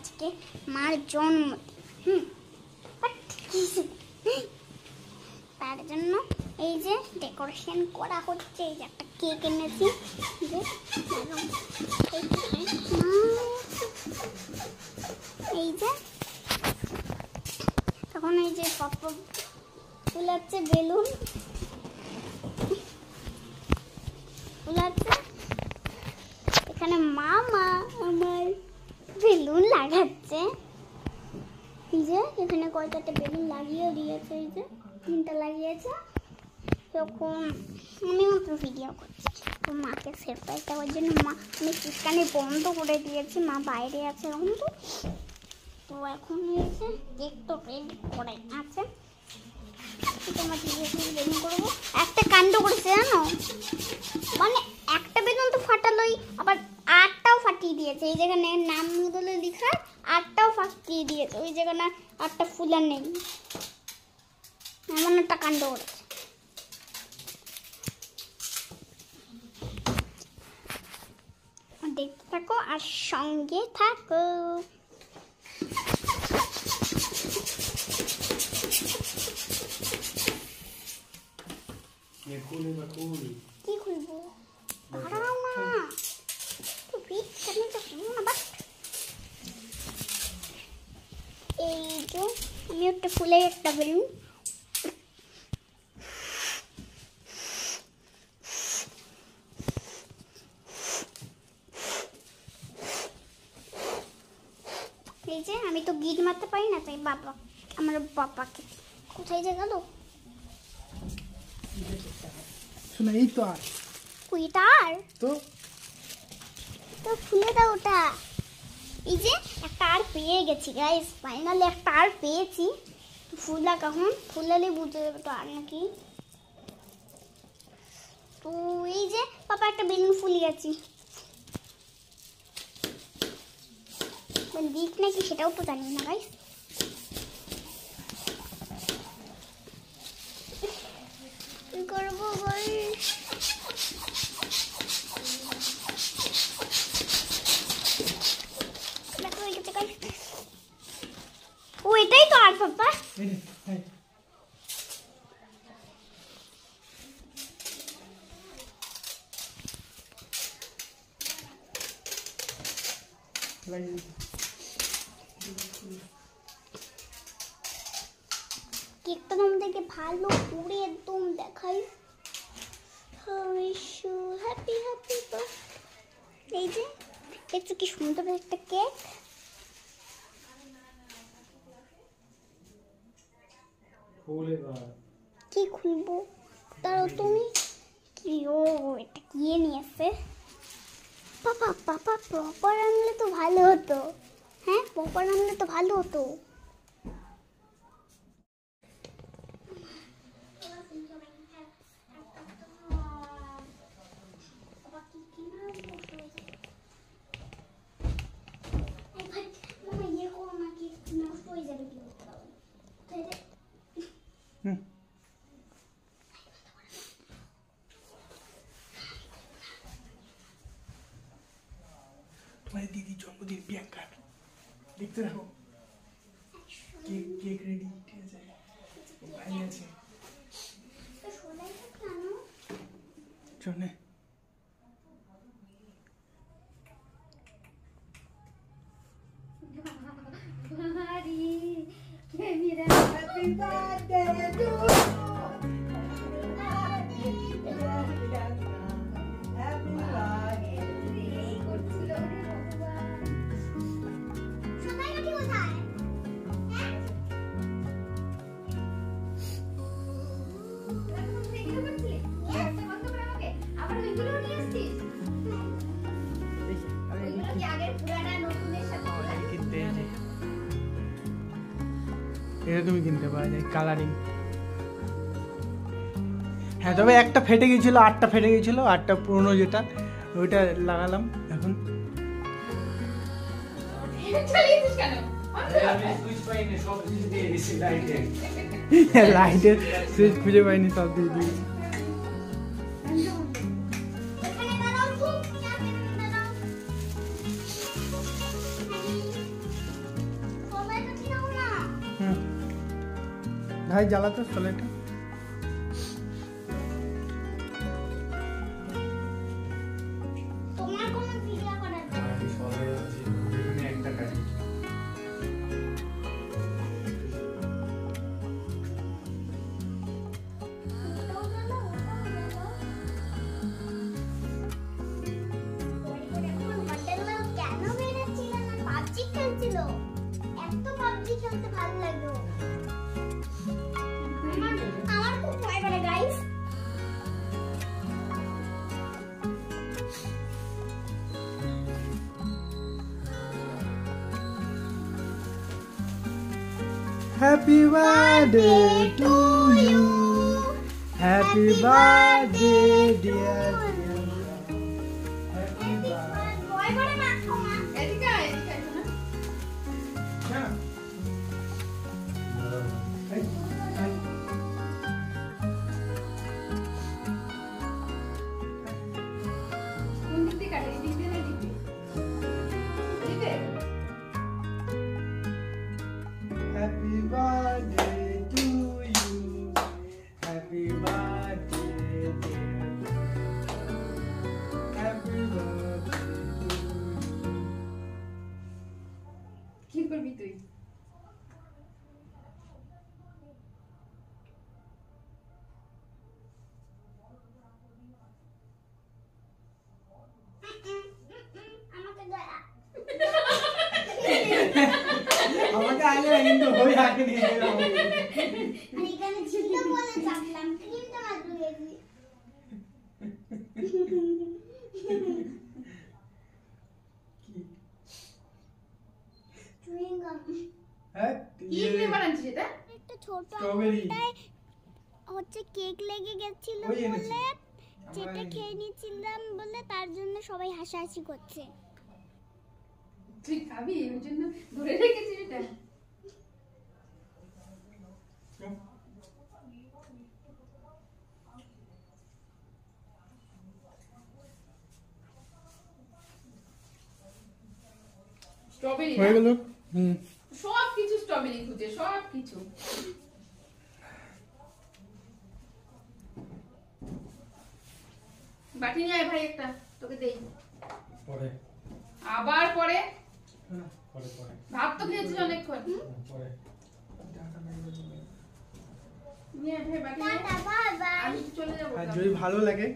আজকে মার জন্মদিন। তার জন্য এই যে ডেকোরেশন করা হচ্ছে। এই যে একটা কেক এনেছি, এই যে তখন এই যে পাপা ফুলাচ্ছে, বেলুন ফুলাচ্ছে। এখানে মামা আমার বেলুন লাগাচ্ছে। এই যে এখানে কয়টাতে বেলুন লাগিয়ে দিয়েছে, এই যে 3টা লাগিয়েছে। তখন আমি মাত্র ভিডিও করছি, তো মাকে সারপ্রাইজ দেওয়ার জন্য আমি চিৎকানি বন্ধ করে দিয়েছি। মা বাইরে আছে এখন। তো এখন হয়েছে কেক তো রেডি করে আছে। তোমার বেলুন করবো। একটা কাণ্ড করেছে জানো, মানে একটা বেলুন তো ফাটালোই, আবার 8টাও ফাটিয়ে দিয়েছে। এই যেখানে নাম বলে লেখা 8টাও ফাটিয়ে দিয়েছে। ওই যেখানে 8টা ফুল আর নেই, এমন একটা কাণ্ড করেছে। দেখতে থাকো আর সঙ্গে থাকো। কি খুলবো? দাঁড়াও না, এই যে আমি একটা ফুলের একটা বেলুন এই যে আমি তো গিট মারতে পারি না, তাই বাবা আমার বাবাকে কোথায় যে গেল শোনা। এই তো আর কুইটার তো তো ফুলে দাও ওটা। এই যে একটা আর পেয়ে গেছি গাইস, ফাইনালি একটা আর পেয়েছি। ফুলা কখন ফুলালে বুঝতে যাবে তো আর নাকি। তো এই যে পাপা একটা বেলুন ফুলিয়েছি, দিক নাকি সেটাও তো জানি না গাইস। কি করবো গাইস? ও এটাই তো আর পাপা। কেকটা তোমাদেরকে ভালো করে একদম দেখাই। Happy happy. এই যে দেখছো কি সুন্দর একটা কেক। কি খুলবো তাও তুমি? কি ও এটা কি নিয়ে আসছে? পাপা পাপা পপার আনলে তো ভালো হতো। হ্যাঁ পপার আনলে তো ভালো হতো। তোমার দিদির জন্মদিন প্রিয়াঙ্কার, দেখতে রাখো। কেক রেডি, ঠিক আছে? ভাই আছে চলে। Happy birthday to you. এরকমই কিনতে পাওয়া যায় কালারিং। হ্যাঁ তবে একটা ফেটে গেছিলো, 8টা ফেটে গেছিলো, 8টা পুরনো যেটা ওইটা লাগালাম এখন। লাইটের সুইচ খুঁজে পাইনি, সব দিয়ে দিয়েছি। ভাই জ্বালাতো সোলেটা। তোমার কোনো ভিডিও করার একটা কাজ আমার খুব ভয় করে guys. Happy birthday to you, happy birthday dear, happy birthday. ভয় করে না তোমার? এদিকে আয়, এদিকে আয় শোনা। কোন দিক দিয়ে কাটে? এদিক দিয়ে না এদিক দিয়ে? এদিকে? Happy birthday to you, happy birthday dear, happy birthday to you. কি করবি তুই? আমাকে দয়া। আমাকে আগে না কিন্তু ওই আগে নিয়ে গেলাম। আর এখানে ছিল বলে চাপলাম, ক্রিমটা মাত্র গেছি। Chewing gum. হ্যাঁ কি ফ্লেভার আনছিস এটা? একটা ছোট Strawberry। আঙুলটায় হচ্ছে কেক লেগে গেছিল ওই এনেছি। বলে আমরা যেটা এনেছি। খেয়ে নিয়েছিলাম বলে তার জন্য সবাই হাসাহাসি করছে। তুই খাবি ওই জন্য ধরে রেখেছিস এটা? স্ট্রবেরি হয়ে গেল। হুম। সব কিছু স্ট্রবেরি খুঁজে, সব কিছু। বাটি নিয়ে আয় ভাই একটা, তোকে দেই। পরে আবার পরে? না, পরে পরে ভাত তো খেয়েছিস অনেকক্ষণ। পরে। নিয়ে আয় ভাই বাটি নিয়ে আয়। Tata bye bye. আমি চলে যাবো। আর যদি ভালো লাগে